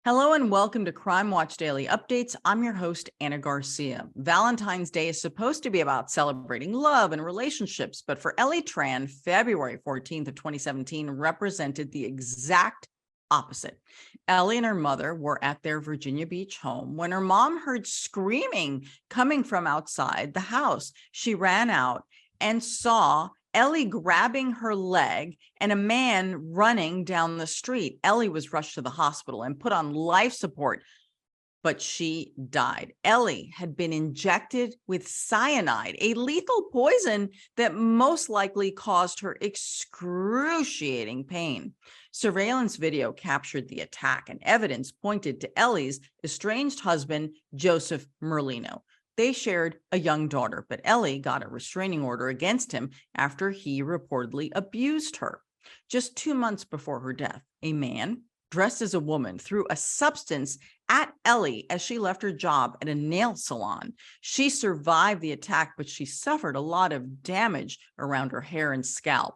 Hello and welcome to Crime Watch Daily Updates. I'm your host, Anna Garcia. Valentine's Day is supposed to be about celebrating love and relationships, but for Ellie Tran, February 14th of 2017 represented the exact opposite. Ellie and her mother were at their Virginia Beach home when her mom heard screaming coming from outside the house. She ran out and saw Ellie grabbing her leg and a man running down the street. Ellie was rushed to the hospital and put on life support, but she died. Ellie had been injected with cyanide, a lethal poison that most likely caused her excruciating pain. Surveillance video captured the attack, and evidence pointed to Ellie's estranged husband, Joseph Merlino. They shared a young daughter, but Ellie got a restraining order against him after he reportedly abused her. Just 2 months before her death, a man dressed as a woman threw a substance at Ellie as she left her job at a nail salon. She survived the attack, but she suffered a lot of damage around her hair and scalp.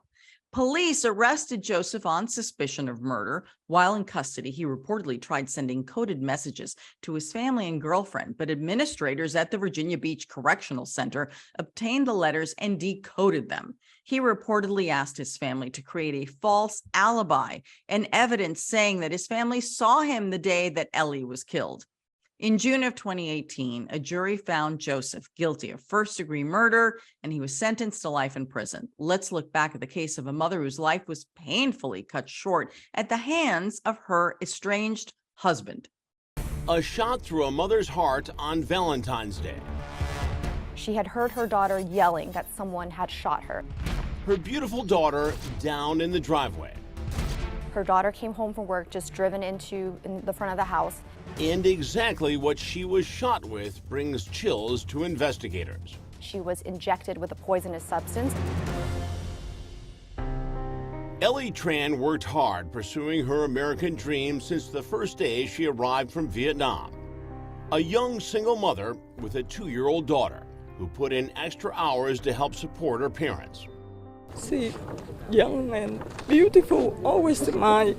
Police arrested Joseph on suspicion of murder. While in custody, he reportedly tried sending coded messages to his family and girlfriend, but administrators at the Virginia Beach Correctional Center obtained the letters and decoded them. He reportedly asked his family to create a false alibi and evidence saying that his family saw him the day that Ellie was killed. In June of 2018, a jury found Joseph guilty of first-degree murder, and he was sentenced to life in prison. Let's look back at the case of a mother whose life was painfully cut short at the hands of her estranged husband. A shot through a mother's heart on Valentine's Day. She had heard her daughter yelling that someone had shot her. Her beautiful daughter down in the driveway. Her daughter came home from work, just driven in the front of the house. And exactly what she was shot with brings chills to investigators. She was injected with a poisonous substance. Ellie Tran worked hard pursuing her American dream since the first day she arrived from Vietnam. A young single mother with a 2-year-old daughter who put in extra hours to help support her parents. She young and beautiful, always smile.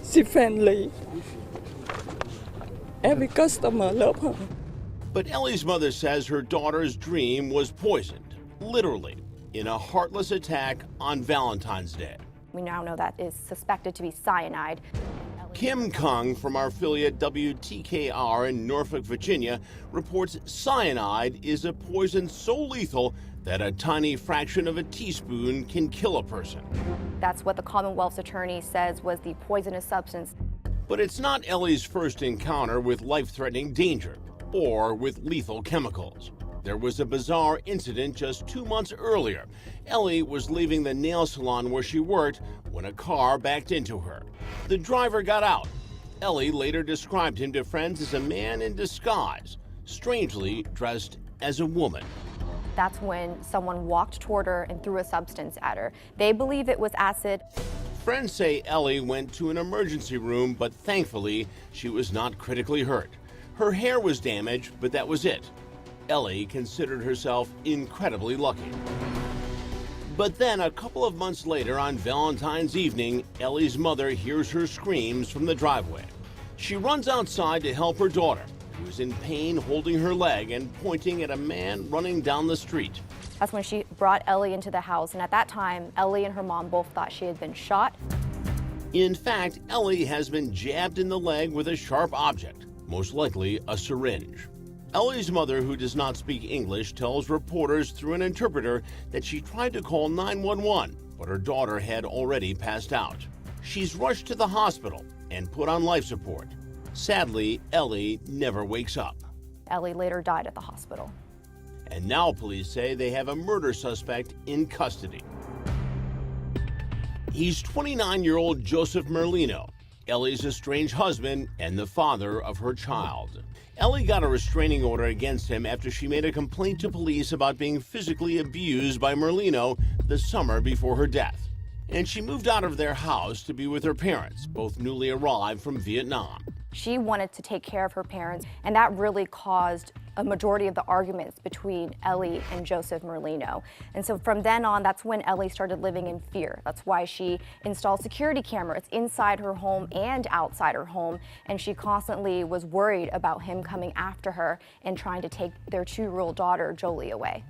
She friendly. Every customer love her. But Ellie's mother says her daughter's dream was poisoned, literally, in a heartless attack on Valentine's Day. We now know that is suspected to be cyanide. Kim Kung from our affiliate WTKR in Norfolk, Virginia, reports cyanide is a poison so lethal that a tiny fraction of a teaspoon can kill a person. That's what the Commonwealth's attorney says was the poisonous substance. But it's not Ellie's first encounter with life-threatening danger or with lethal chemicals. There was a bizarre incident just 2 months earlier. Ellie was leaving the nail salon where she worked when a car backed into her. The driver got out. Ellie later described him to friends as a man in disguise, strangely dressed as a woman. That's when someone walked toward her and threw a substance at her. They believe it was acid. Friends say Ellie went to an emergency room, but thankfully, she was not critically hurt. Her hair was damaged, but that was it. Ellie considered herself incredibly lucky. But then, a couple of months later, on Valentine's evening, Ellie's mother hears her screams from the driveway. She runs outside to help her daughter, who is in pain holding her leg and pointing at a man running down the street. That's when she brought Ellie into the house, and at that time, Ellie and her mom both thought she had been shot. In fact, Ellie has been jabbed in the leg with a sharp object, most likely a syringe. Ellie's mother, who does not speak English, tells reporters through an interpreter that she tried to call 911, but her daughter had already passed out. She's rushed to the hospital and put on life support. Sadly, Ellie never wakes up. Ellie later died at the hospital. And now police say they have a murder suspect in custody. He's 29-year-old Joseph Merlino, Ellie's estranged husband and the father of her child. Ellie got a restraining order against him after she made a complaint to police about being physically abused by Merlino the summer before her death. And she moved out of their house to be with her parents, both newly arrived from Vietnam. She wanted to take care of her parents, and that really caused a majority of the arguments between Ellie and Joseph Merlino. And so from then on, that's when Ellie started living in fear. That's why she installed security cameras inside her home and outside her home, and she constantly was worried about him coming after her and trying to take their 2-year-old daughter, Jolie, away.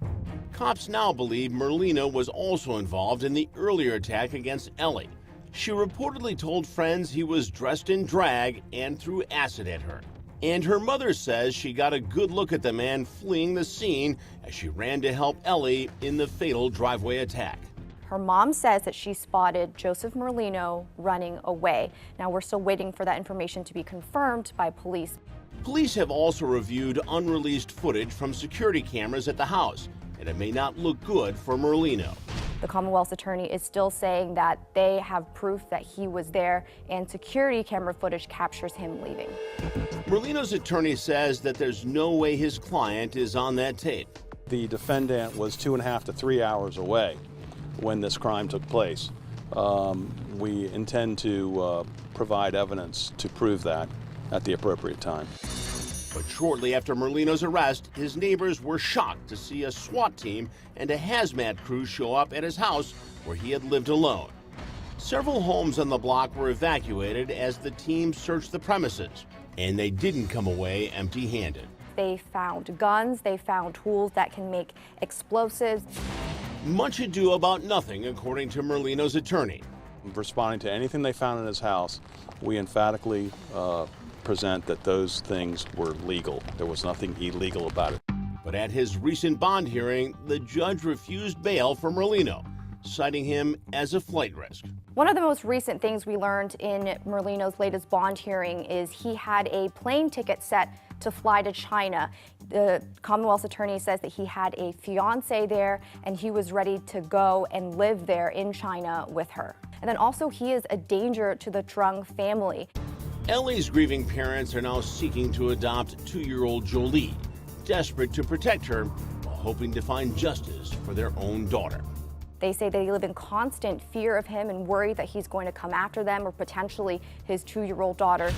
Cops now believe Merlino was also involved in the earlier attack against Ellie. She reportedly told friends he was dressed in drag and threw acid at her. And her mother says she got a good look at the man fleeing the scene as she ran to help Ellie in the fatal driveway attack. Her mom says that she spotted Joseph Merlino running away. Now, we're still waiting for that information to be confirmed by police. Police have also reviewed unreleased footage from security cameras at the house, and it may not look good for Merlino. The Commonwealth's attorney is still saying that they have proof that he was there, and security camera footage captures him leaving. Merlino's attorney says that there's no way his client is on that tape. The defendant was 2.5 to 3 hours away when this crime took place. We intend to provide evidence to prove that at the appropriate time. But shortly after Merlino's arrest, his neighbors were shocked to see a SWAT team and a hazmat crew show up at his house where he had lived alone. Several homes on the block were evacuated as the team searched the premises, and they didn't come away empty-handed. They found guns, they found tools that can make explosives. Much ado about nothing, according to Merlino's attorney. Responding to anything they found in his house, we emphatically present that those things were legal. There was nothing illegal about it. But at his recent bond hearing, the judge refused bail for Merlino, citing him as a flight risk. One of the most recent things we learned in Merlino's latest bond hearing is he had a plane ticket set to fly to China. The Commonwealth's attorney says that he had a fiancée there and he was ready to go and live there in China with her. And then also he is a danger to the Trung family. Ellie's grieving parents are now seeking to adopt 2-year-old Jolie, desperate to protect her while hoping to find justice for their own daughter. They say they live in constant fear of him and worry that he's going to come after them or potentially his 2-year-old daughter.